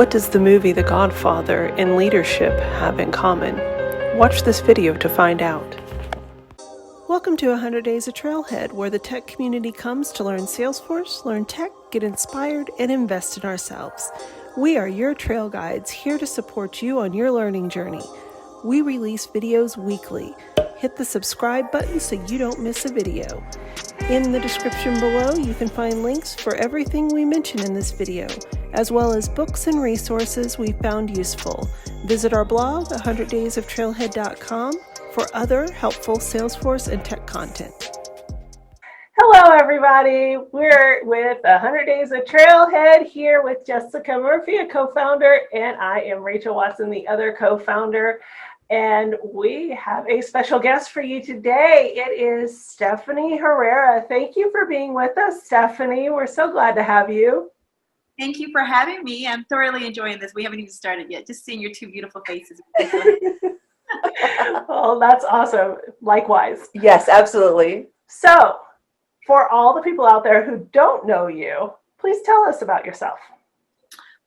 What does the movie The Godfather and leadership have in common? Watch this video to find out. Welcome to 100 Days of Trailhead, where the tech community comes to learn Salesforce, learn tech, get inspired, and invest in ourselves. We are your trail guides, here to support you on your learning journey. We release videos weekly. Hit the subscribe button so you don't miss a video. In the description below, you can find links for everything we mention in this video, as well as books and resources we found useful. Visit our blog, 100daysoftrailhead.com, for other helpful Salesforce and tech content. Hello, everybody. We're with 100 Days of Trailhead here with Jessica Murphy, a co-founder, and I am Rachel Watson, the other co-founder. And we have a special guest for you today. It is Stephanie Herrera. Thank you for being with us, Stephanie. We're so glad to have you. Thank you for having me. I'm thoroughly enjoying this. We haven't even started yet. Just seeing your two beautiful faces. Well, that's awesome. Likewise. Yes, absolutely. So, for all the people out there who don't know you, please tell us about yourself.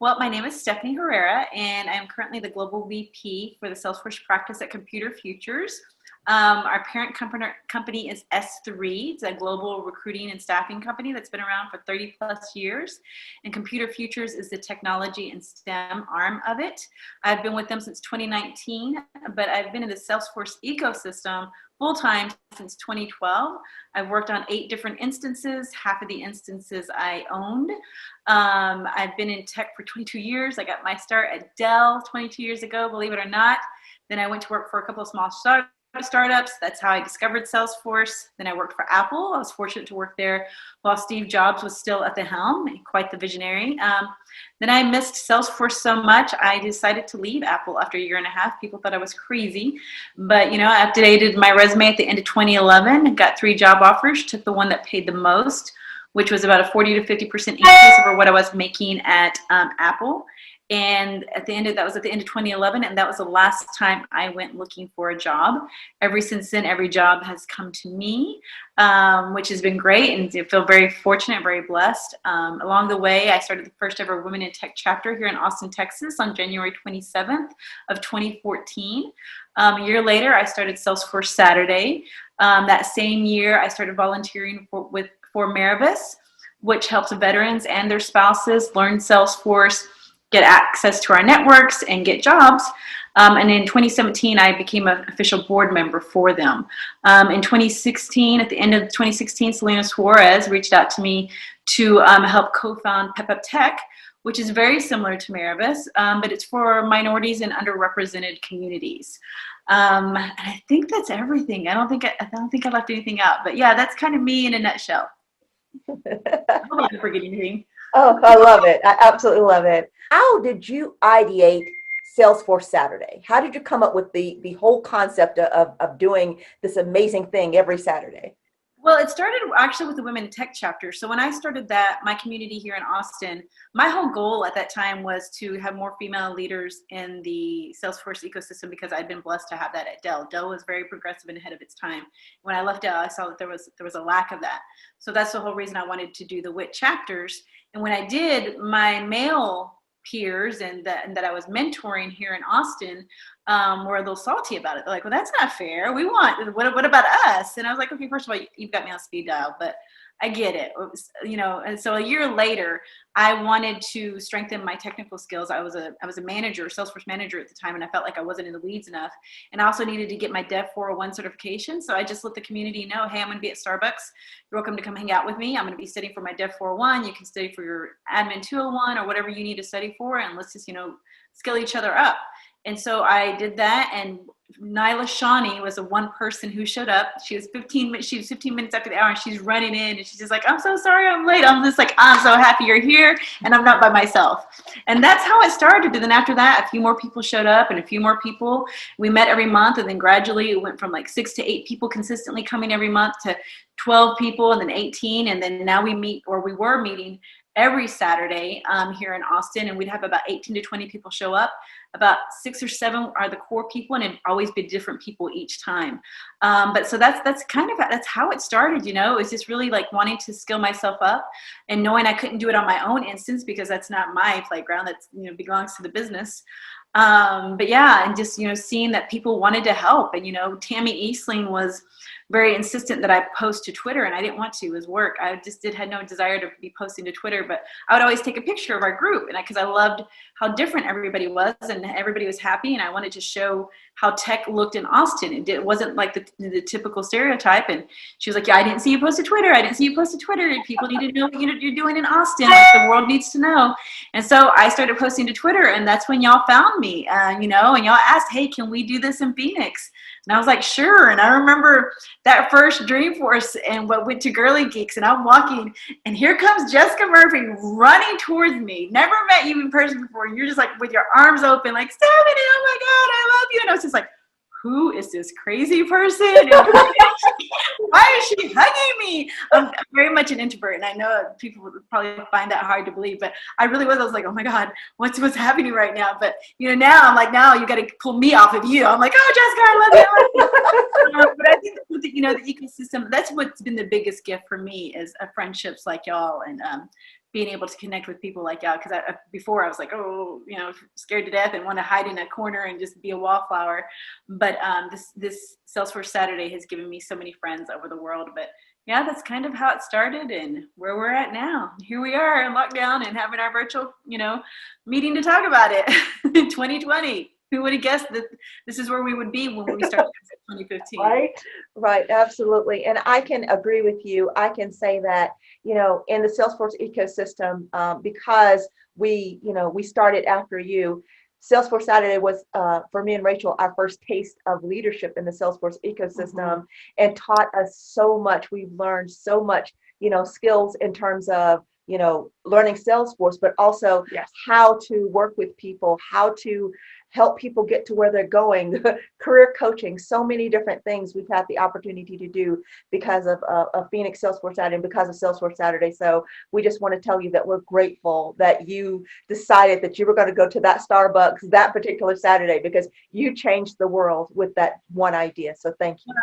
Well, my name is Stephanie Herrera, and I'm currently the Global VP for the Salesforce practice at Computer Futures. Our parent company is S3. It's a global recruiting and staffing company that's been around for 30 plus years. And Computer Futures is the technology and STEM arm of it. I've been with them since 2019, but I've been in the Salesforce ecosystem full-time since 2012. I've worked on 8 different instances. Half of the instances I owned. I've been in tech for 22 years. I got my start at Dell 22 years ago, believe it or not. Then I went to work for a couple of small startups. That's how I discovered Salesforce. Then I worked for Apple. I was fortunate to work there while Steve Jobs was still at the helm, quite the visionary. Then I missed Salesforce so much, I decided to leave Apple after a year and a half. People thought I was crazy, but I updated my resume at the end of 2011, got 3 job offers, took the one that paid the most, which was about a 40 to 50% increase over what I was making at Apple. And at the end of 2011, and that was the last time I went looking for a job. Ever since then, every job has come to me, which has been great, and I feel very fortunate, very blessed. Along the way, I started the first ever Women in Tech chapter here in Austin, Texas on January 27th of 2014. A year later, I started Salesforce Saturday. That same year, I started volunteering for Merivis, which helps veterans and their spouses learn Salesforce, get access to our networks, and get jobs. And in 2017, I became an official board member for them. In 2016, at the end of 2016, Selena Suarez reached out to me to help co-found PepUp Tech, which is very similar to Merivis, but it's for minorities and underrepresented communities. And I think that's everything. I don't think I left anything out. But yeah, that's kind of me in a nutshell. I hope I didn't forget anything. Oh, I love it. I absolutely love it. How did you ideate Salesforce Saturday? How did you come up with the whole concept of doing this amazing thing every Saturday? Well, it started actually with the Women in Tech chapter. So when I started that, my community here in Austin, my whole goal at that time was to have more female leaders in the Salesforce ecosystem because I'd been blessed to have that at Dell. Dell was very progressive and ahead of its time. When I left Dell, I saw that there was a lack of that. So that's the whole reason I wanted to do the WIT chapters. And when I did, my male peers and that I was mentoring here in Austin were a little salty about it. They're like, well, that's not fair. What about us? And I was like, okay, first of all, you've got me on speed dial, but I get it. And so a year later, I wanted to strengthen my technical skills. I was a manager, Salesforce manager at the time, and I felt like I wasn't in the weeds enough. And I also needed to get my Dev 401 certification. So I just let the community know, hey, I'm going to be at Starbucks. You're welcome to come hang out with me. I'm going to be studying for my Dev 401. You can study for your Admin 201 or whatever you need to study for, and let's just, skill each other up. And so I did that, and Nyla Shawnee was the one person who showed up. She was 15 minutes after the hour, and she's running in, and she's just like, I'm so sorry I'm late. I'm just like, I'm so happy you're here, and I'm not by myself. And that's how it started. And then after that, a few more people showed up, and a few more people. We met every month, and then gradually it went from like 6 to 8 people consistently coming every month to 12 people, and then 18, and then now we were meeting every Saturday here in Austin, and we'd have about 18 to 20 people show up. About 6 or 7 are the core people, and it'd always be different people each time. But so that's how it started, you know. It's just really like wanting to skill myself up and knowing I couldn't do it on my own instance because that's not my playground. That's, you know, belongs to the business. But yeah, and just, you know, seeing that people wanted to help. And, you know, Tammy Eastling was very insistent that I post to Twitter, and I didn't want to. It was work. I just had no desire to be posting to Twitter, but I would always take a picture of our group, and because I loved how different everybody was, and everybody was happy, and I wanted to show how tech looked in Austin. It wasn't like the typical stereotype. And she was like, yeah, I didn't see you post to Twitter. I didn't see you post to Twitter. People need to know what you're doing in Austin. Like, the world needs to know. And so I started posting to Twitter, and that's when y'all found me, you know, and y'all asked, hey, can we do this in Phoenix? And I was like, sure. And I remember that first Dreamforce and what went to Girly Geeks, and I'm walking, and here comes Jessica Murphy running towards me. Never met you in person before. And you're just like with your arms open, like, Stephanie, oh my God, I love you. And I was just like, who is this crazy person? Why is she hugging me? I'm very much an introvert, and I know people would probably find that hard to believe, but I really was. I was like, oh my God, what's happening right now? But, you know, now I'm like, now you got to pull me off of you. I'm like, oh, Jessica, I love you. But I think that, you know, the ecosystem, that's what's been the biggest gift for me is friendships like y'all, and being able to connect with people like y'all. Because before I was like, oh, you know, scared to death and want to hide in a corner and just be a wallflower. But this Salesforce Saturday has given me so many friends over the world. But yeah, that's kind of how it started and where we're at now. Here we are in lockdown and having our virtual, you know, meeting to talk about it in 2020. Who would have guessed that this is where we would be when we started in 2015? Right, absolutely. And I can agree with you. I can say that, you know, in the Salesforce ecosystem, because we started after you, Salesforce Saturday was, for me and Rachel, our first taste of leadership in the Salesforce ecosystem, and taught us so much. We've learned so much, you know, skills in terms of, you know, learning Salesforce, but also how to work with people, how to help people get to where they're going, career coaching, so many different things we've had the opportunity to do because of Phoenix Salesforce Saturday and because of Salesforce Saturday. So we just want to tell you that we're grateful that you decided that you were going to go to that Starbucks that particular Saturday, because you changed the world with that one idea. So thank you.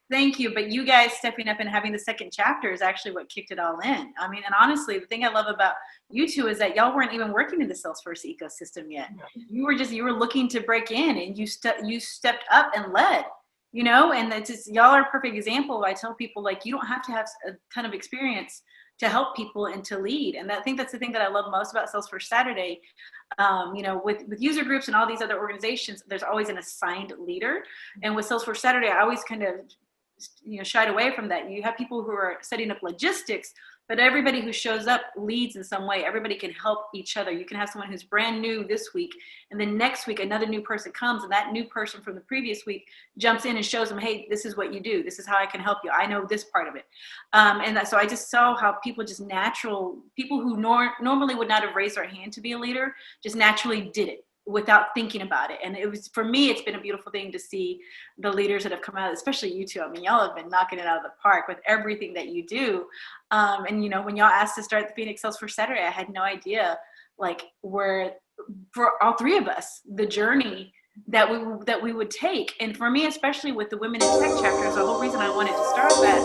Thank you. But you guys stepping up and having the second chapter is actually what kicked it all in. I mean, and honestly, the thing I love about you two is that y'all weren't even working in the Salesforce ecosystem yet. You were looking to break in, and you stepped up and led, you know, and it's just, y'all are a perfect example. I tell people, like, you don't have to have a ton of experience to help people and to lead. And I think that's the thing that I love most about Salesforce Saturday. You know, with user groups and all these other organizations, there's always an assigned leader. And with Salesforce Saturday, I always kind of, you know, shied away from that. You have people who are setting up logistics, but everybody who shows up leads in some way. Everybody can help each other. You can have someone who's brand new this week, and then next week another new person comes, and that new person from the previous week jumps in and shows them, hey, this is what you do. This is how I can help you. I know this part of it. So I just saw how people people who normally would not have raised their hand to be a leader just naturally did it without thinking about it. And it was, for me, it's been a beautiful thing to see the leaders that have come out, especially you two. I mean, y'all have been knocking it out of the park with everything that you do. And, you know, when y'all asked to start the Phoenix Salesforce Saturday, I had no idea, like, where, for all three of us, the journey that we would take. And for me, especially with the Women in Tech chapters, the whole reason I wanted to start that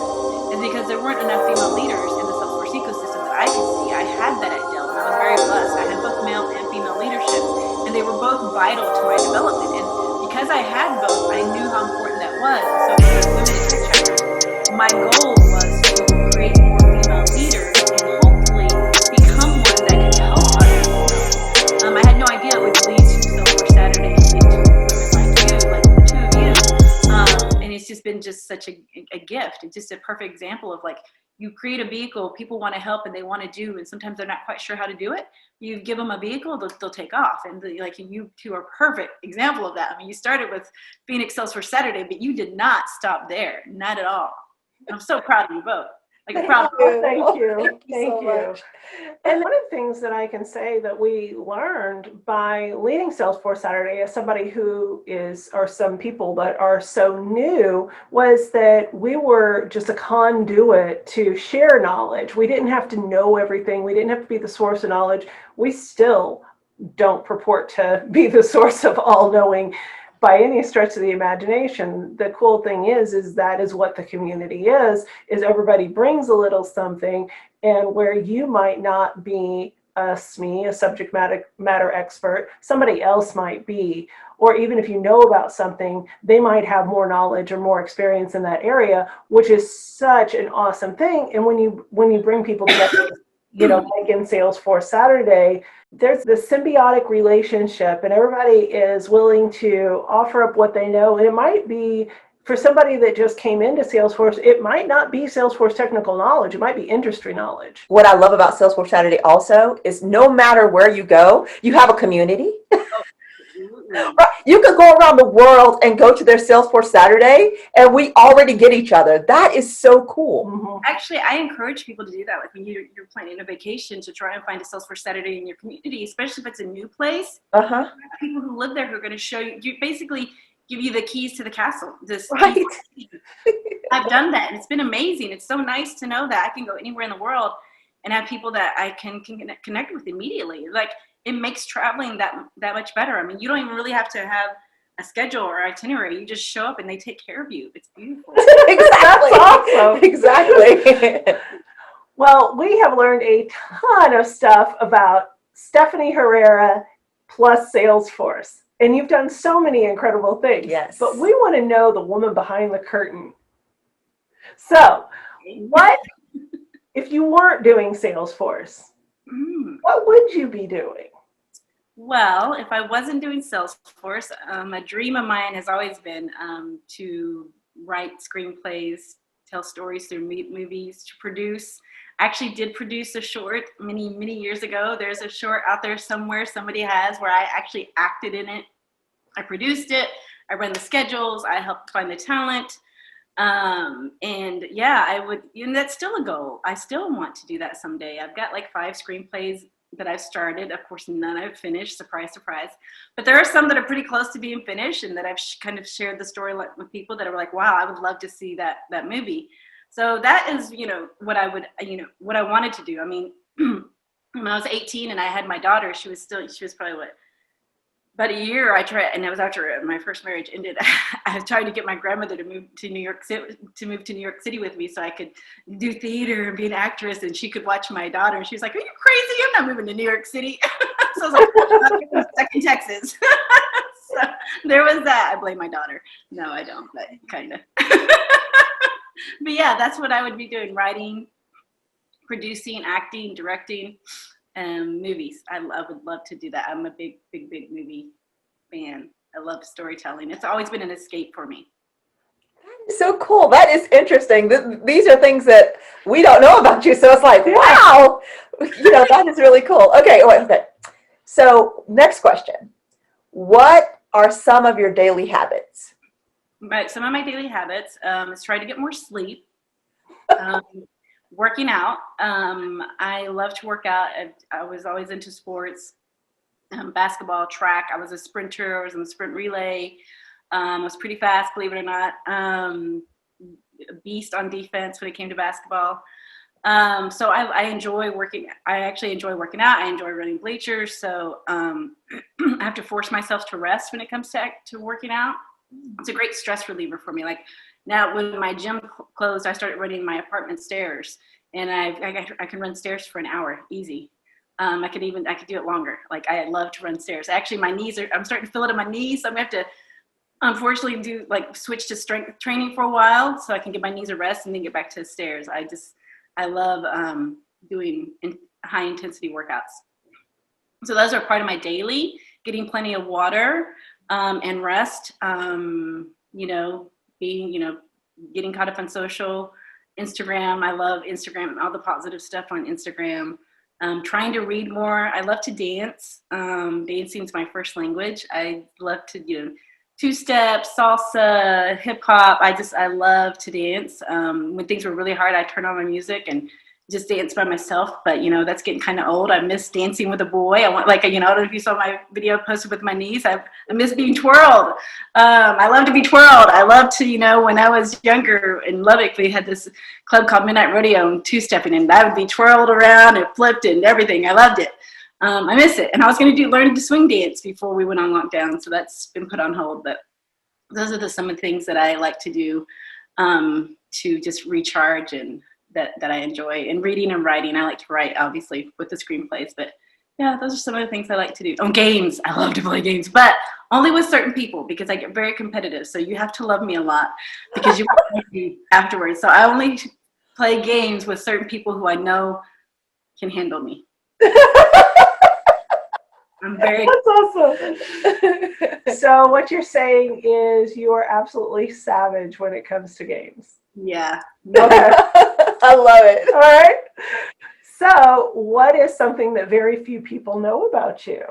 is because there weren't enough female leaders in the Salesforce ecosystem that I could see. I had that at Dell, and I was very blessed. I had both male and female leadership, and they were both vital to my development. And because I had both, I knew how important that was. So for the Women in Tech chapter, my goal was to create more female leaders and hopefully become one that can help others. I had no idea it would lead to Salesforce Saturday and lead to women like you, like the two of you. And it's just been such a gift. It's just a perfect example of, like, you create a vehicle, people want to help and they want to do, and sometimes they're not quite sure how to do it. You give them a vehicle, they'll take off. And you two are a perfect example of that. I mean, you started with Phoenix Salesforce Saturday, but you did not stop there, not at all. I'm so proud of you both. like a proud. Thank you. Thank so you. much. And one of the things that I can say that we learned by leading Salesforce Saturday as somebody who is, or some people that are so new, was that we were just a conduit to share knowledge. We didn't have to know everything. We didn't have to be the source of knowledge. We still don't purport to be the source of all knowing by any stretch of the imagination. The cool thing is that is what the community is everybody brings a little something, and where you might not be a SME, a subject matter expert, somebody else might be. Or even if you know about something, they might have more knowledge or more experience in that area, which is such an awesome thing. And when you bring people together, like in Salesforce Saturday, there's this symbiotic relationship, and everybody is willing to offer up what they know. And it might be, for somebody that just came into Salesforce, it might not be Salesforce technical knowledge. It might be industry knowledge. What I love about Salesforce Saturday also is no matter where you go, you have a community. Right. You could go around the world and go to their Salesforce Saturday, and we already get each other. That is so cool. Mm-hmm. Actually, I encourage people to do that. Like when you're planning a vacation, to try and find a Salesforce Saturday in your community, especially if it's a new place. People who live there who are going to show you basically give you the keys to the castle. Right. I've done that, and it's been amazing. It's so nice to know that I can go anywhere in the world and have people that I can connect with immediately. Like, it makes traveling that much better. I mean, you don't even really have to have a schedule or itinerary. You just show up and they take care of you. It's beautiful. Exactly. That's awesome. Exactly. Well, we have learned a ton of stuff about Stephanie Herrera plus Salesforce. And you've done so many incredible things. Yes. But we want to know the woman behind the curtain. So, what if you weren't doing Salesforce? What would you be doing? Well, if I wasn't doing Salesforce, a dream of mine has always been to write screenplays, tell stories through movies, to produce. I actually did produce a short many years ago. There's a short out there somewhere somebody has where I actually acted in it. I produced it. I ran the schedules. I helped find the talent. And yeah, I would, and that's still a goal. I still want to do that someday. I've got like 5 screenplays that I've started. Of course, none I've finished, surprise, surprise. But there are some that are pretty close to being finished, and that I've kind of shared the story with people that are like, wow, I would love to see that movie. So that is, what I would, what I wanted to do. I mean, when I was 18 and I had my daughter, she was probably about a year. And it was after my first marriage ended. I was trying to get my grandmother to move to New York City with me so I could do theater and be an actress, and she could watch my daughter. And she was like, "Are you crazy? I'm not moving to New York City." So I was like, "I'm stuck in Texas." So there was that. I blame my daughter. No, I don't, but kind of. But yeah, that's what I would be doing: writing, producing, acting, directing. Movies. I would love to do that. I'm a big movie fan. I love storytelling. It's always been an escape for me. So cool. That is interesting. These are things that we don't know about you. So it's like, wow, that is really cool. Okay. So next question. What are some of your daily habits? Right. Some of my daily habits is try to get more sleep. Working out. I love to work out. I was always into sports, basketball, track. I was a sprinter. I was in the sprint relay. I was pretty fast, believe it or not. A beast on defense when it came to basketball. So I enjoy working. I actually enjoy working out. I enjoy running bleachers. So I have to force myself to rest when it comes to working out. It's a great stress reliever for me. Like, now, when my gym closed, I started running my apartment stairs, and I can run stairs for an hour, easy. I could do it longer. Like, I love to run stairs. Actually, I'm starting to feel it in my knees, so I'm gonna have to, unfortunately, switch to strength training for a while, so I can give my knees a rest and then get back to the stairs. I love doing high intensity workouts. So those are part of my daily, getting plenty of water and rest. Getting caught up on social, Instagram. I love Instagram, all the positive stuff on Instagram. Trying to read more. I love to dance. Dancing is my first language. I love to, two-step, salsa, hip hop. I love to dance. When things were really hard, I turn on my music and just dance by myself. But that's getting kind of old. I miss dancing with a boy. I want, I don't know if you saw my video posted with my niece. I miss being twirled. I love to be twirled. I love to, when I was younger in Lubbock, we had this club called Midnight Rodeo and two-stepping, and I would be twirled around and flipped and everything. I loved it. I miss it. And I was going to learn to swing dance before we went on lockdown. So that's been put on hold. But those are some of the things that I like to do to just recharge and that I enjoy. And reading and writing. I like to write, obviously, with the screenplays. But yeah, those are some of the things I like to do. Oh, games. I love to play games. But only with certain people because I get very competitive. So you have to love me a lot because you want me afterwards. So I only play games with certain people who I know can handle me. That's awesome. So what you're saying is you are absolutely savage when it comes to games. Yeah. Okay. I love it. All right. So what is something that very few people know about you?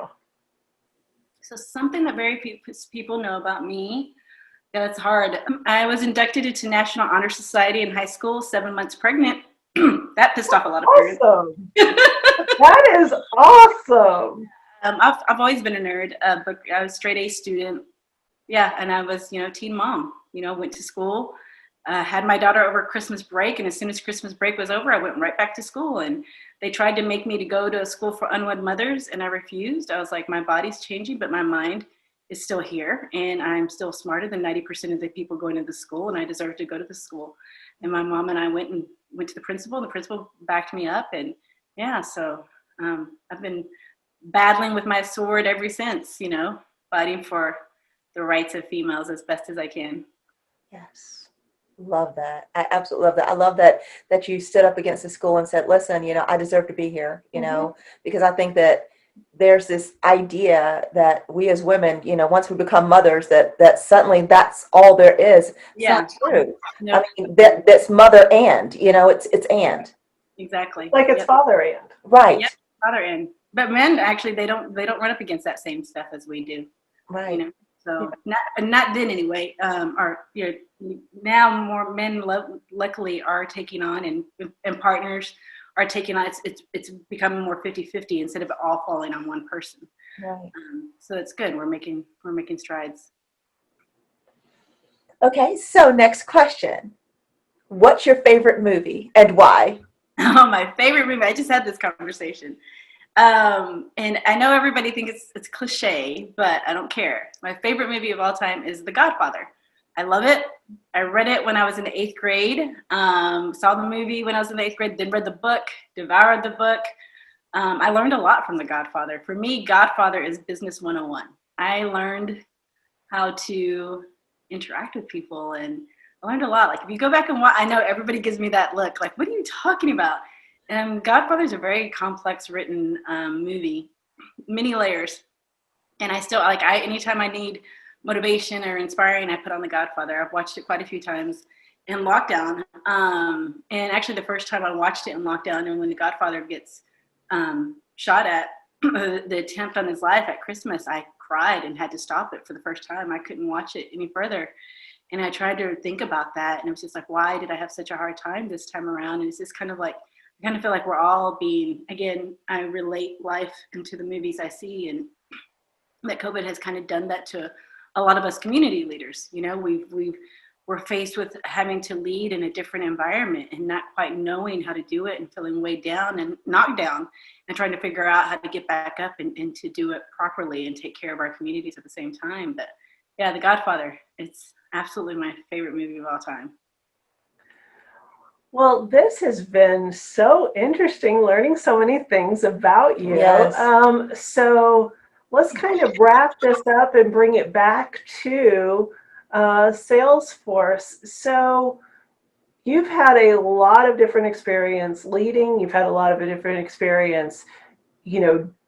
So something that very few people know about me, that's hard. I was inducted into National Honor Society in high school, 7 months pregnant. That pissed off a lot of parents. Awesome. That is awesome. I've always been a nerd, but I was a straight A student. Yeah, and I was, teen mom. Went to school, had my daughter over Christmas break, and as soon as Christmas break was over, I went right back to school. And they tried to make me to go to a school for unwed mothers, and I refused. I was like, my body's changing, but my mind is still here, and I'm still smarter than 90% of the people going to the school, and I deserve to go to the school. And my mom and I went to the principal, and the principal backed me up, and yeah, so I've been battling with my sword ever since, fighting for the rights of females as best as I can. Yes. Love that. I absolutely love that. I love that you stood up against the school and said, listen, I deserve to be here, because I think that there's this idea that we as women, once we become mothers, that suddenly that's all there is. Yeah. It's not true. Nope. I mean, that's mother and, it's and. Exactly. Like it's father and. Right. Yep. Father and. But men actually they don't run up against that same stuff as we do. Right. So not then anyway. Now more men luckily are taking on and partners are taking on. It's becoming more 50-50 instead of it all falling on one person. Right. So it's good. We're making strides. Okay. So next question. What's your favorite movie and why? Oh, my favorite movie. I just had this conversation. And I know everybody thinks it's cliche, but I don't care. My favorite movie of all time is The Godfather. I love it. I read it when I was in the 8th grade. Saw the movie when I was in the 8th grade, then read the book, devoured the book. I learned a lot from The Godfather. For me, Godfather is business 101. I learned how to interact with people, and I learned a lot. Like if you go back and watch, I know everybody gives me that look, like, what are you talking about? Godfather is a very complex written movie, many layers. And I still anytime I need motivation or inspiring, I put on The Godfather. I've watched it quite a few times in lockdown. And actually the first time I watched it in lockdown, and when The Godfather gets shot at, the attempt on his life at Christmas, I cried and had to stop it for the first time. I couldn't watch it any further. And I tried to think about that. And it was just like, why did I have such a hard time this time around? And it's just kind of like, I kind of feel like we're all I relate life into the movies I see, and that COVID has kind of done that to a lot of us community leaders. We're faced with having to lead in a different environment and not quite knowing how to do it and feeling weighed down and knocked down and trying to figure out how to get back up and to do it properly and take care of our communities at the same time. But yeah, The Godfather, it's absolutely my favorite movie of all time. Well, this has been so interesting, learning so many things about you. Yes. So let's kind of wrap this up and bring it back to Salesforce. So you've had a lot of different experience leading. You've had a lot of different experience,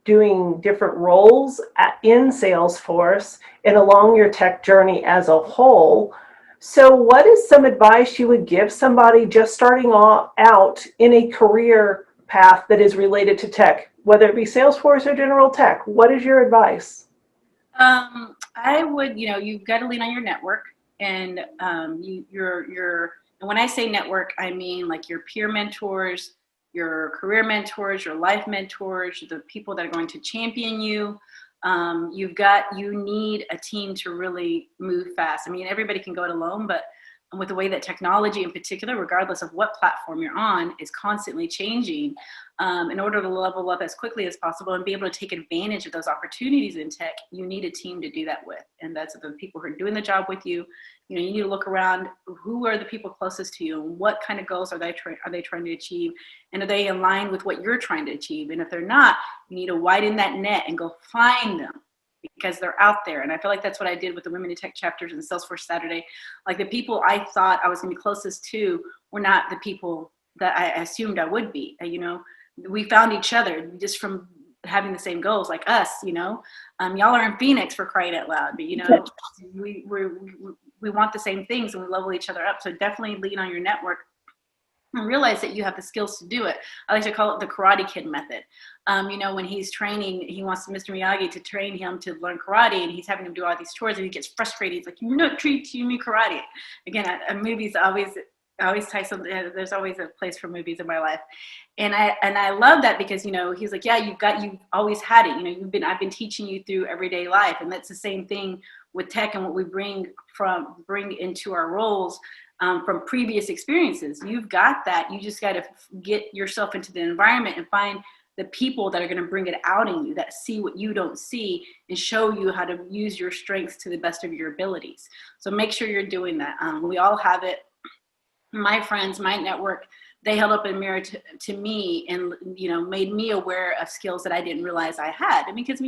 doing different roles in Salesforce and along your tech journey as a whole. So what is some advice you would give somebody just starting out in a career path that is related to tech, whether it be Salesforce or general tech? What is your advice? I I would, you've got to lean on your network, and and when I say network, I mean like your peer mentors, your career mentors, your life mentors, the people that are going to champion you. You need a team to really move fast. I mean, everybody can go it alone, but with the way that technology in particular, regardless of what platform you're on, is constantly changing, in order to level up as quickly as possible and be able to take advantage of those opportunities in tech, you need a team to do that with. And that's the people who are doing the job with you. You need to look around, who are the people closest to you, and what kind of goals are they trying to achieve, and are they in line with what you're trying to achieve? And if they're not, you need to widen that net and go find them, because they're out there. And I feel like that's what I did with the Women in Tech chapters in Salesforce Saturday. Like, the people I thought I was going to be closest to were not the people that I assumed I would be. We found each other just from having the same goals, like us. Y'all are in Phoenix, for crying out loud, but we want the same things, and we level each other up. So definitely lean on your network and realize that you have the skills to do it. I like to call it the Karate Kid method. When he's training, he wants Mr. Miyagi to train him to learn karate, and he's having him do all these chores, and he gets frustrated. He's like, "You're not teaching me karate." Again, movies I always tie something. There's always a place for movies in my life, and I love that, because he's like, "Yeah, you've always had it. I've been teaching you through everyday life," and that's the same thing with tech and what we bring into our roles. From previous experiences. You've got that. You just got to get yourself into the environment and find the people that are going to bring it out in you, that see what you don't see, and show you how to use your strengths to the best of your abilities. So make sure you're doing that. We all have it. My friends, my network, they held up a mirror to me, and made me aware of skills that I didn't realize I had. I mean, because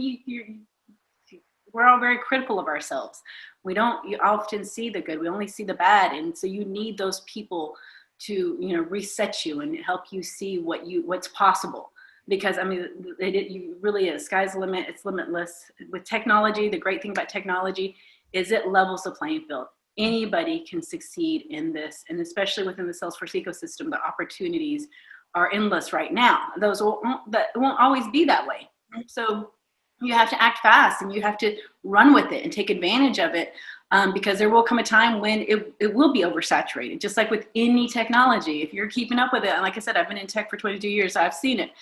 we're all very critical of ourselves. You often see the good, we only see the bad. And so you need those people to, reset you and help you see what's possible. Because you really is, sky's the limit, it's limitless. With technology, the great thing about technology is it levels the playing field. Anybody can succeed in this. And especially within the Salesforce ecosystem, the opportunities are endless right now. That won't always be that way. So you have to act fast, and you have to run with it and take advantage of it, because there will come a time when it will be oversaturated, just like with any technology. If you're keeping up with it, and like I said, I've been in tech for 22 years, so I've seen it.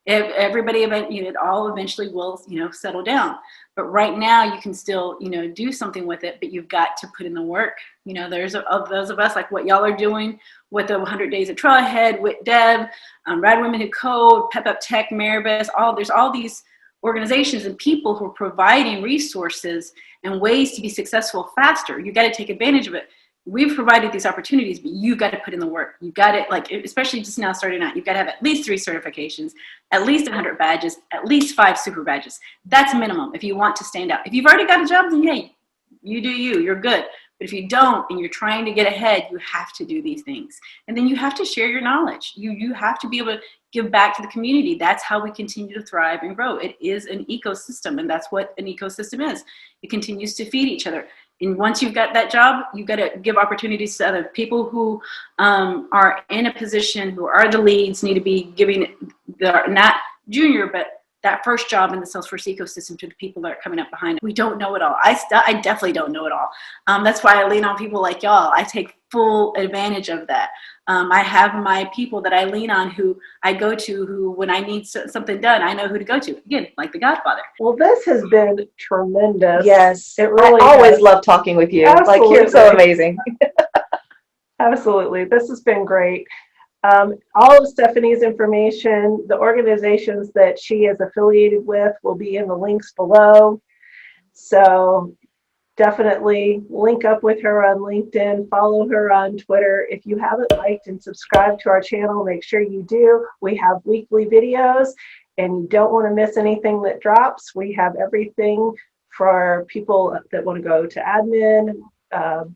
Everybody, it all eventually will, settle down. But right now, you can still, do something with it, but you've got to put in the work. There's those of us like what y'all are doing with the 100 Days of Trailhead, with Deb, Rad Women Who Code, PepUp Tech, Merivis, there's all these organizations and people who are providing resources and ways to be successful faster. You got to take advantage of it. We've provided these opportunities, but you got to put in the work. You got it, especially just now starting out, you've got to have at least 3 certifications, at least 100 badges, at least 5 super badges. That's minimum if you want to stand out. If you've already got a job, then hey, you do you're good. But if you don't, and you're trying to get ahead, you have to do these things. And then you have to share your knowledge. You have to be able to give back to the community. That's how we continue to thrive and grow. It is an ecosystem, and that's what an ecosystem is. It continues to feed each other. And once you've got that job, you've got to give opportunities to other people who are in a position, who are the leads, need to be giving not junior, but that first job in the Salesforce ecosystem to the people that are coming up behind it. We don't know it all. I definitely don't know it all. That's why I lean on people like y'all. I take full advantage of that. I have my people that I lean on, who I go to, who when I need something done, I know who to go to. Again, like the Godfather. Well, this has been tremendous. Yes, it really I always has. love talking with you. Absolutely. Like, you're so amazing. Absolutely. This has been great. All of Stephanie's information, the organizations that she is affiliated with, will be in the links below. So definitely link up with her on LinkedIn, follow her on Twitter. If you haven't liked and subscribed to our channel, make sure you do. We have weekly videos, and you don't want to miss anything that drops. We have everything for people that want to go to admin,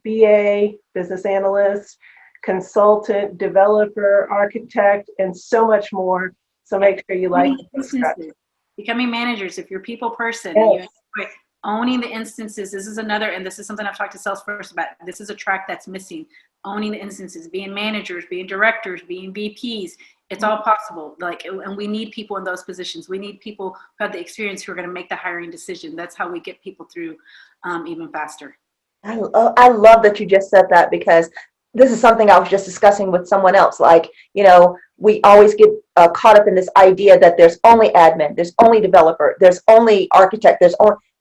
BA, business analyst, consultant, developer, architect, and so much more. So make sure you like and subscribe. Becoming managers, if you're a people person, Yes. and you enjoy owning the instances. This is another, and this is something I've talked to Salesforce about. This is a track that's missing. Owning the instances, being managers, being directors, being VPs, It's all possible. Like, and we need people in those positions. We need people who have the experience who are going to make the hiring decision. That's how we get people through even faster. I love that you just said that, because this is something I was just discussing with someone else. Like, we always get caught up in this idea that there's only admin, there's only developer, there's only architect,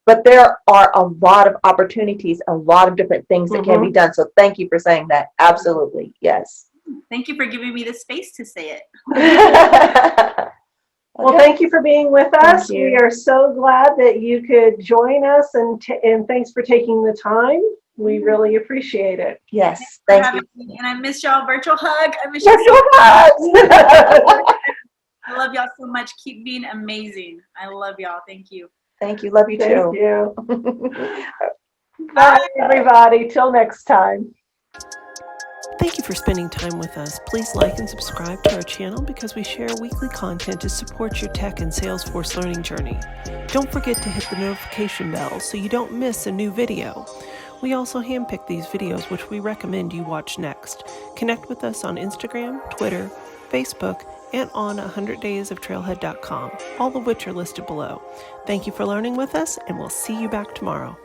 but there are a lot of opportunities, a lot of different things that can be done. So thank you for saying that. Absolutely. Yes. Thank you for giving me the space to say it. Well, thank you for being with us. We are so glad that you could join us, and thanks for taking the time. We really appreciate it. Yes, thank you. Me. And I miss y'all. Virtual hug. I miss y'all. Virtual hugs. I love y'all so much. Keep being amazing. I love y'all. Thank you. Thank you. Love you too. Thank you. Bye, everybody. Till next time. Thank you for spending time with us. Please like and subscribe to our channel because we share weekly content to support your tech and Salesforce learning journey. Don't forget to hit the notification bell so you don't miss a new video. We also handpick these videos which we recommend you watch next. Connect with us on Instagram, Twitter, Facebook, and on 100daysoftrailhead.com, all of which are listed below. Thank you for learning with us, and we'll see you back tomorrow.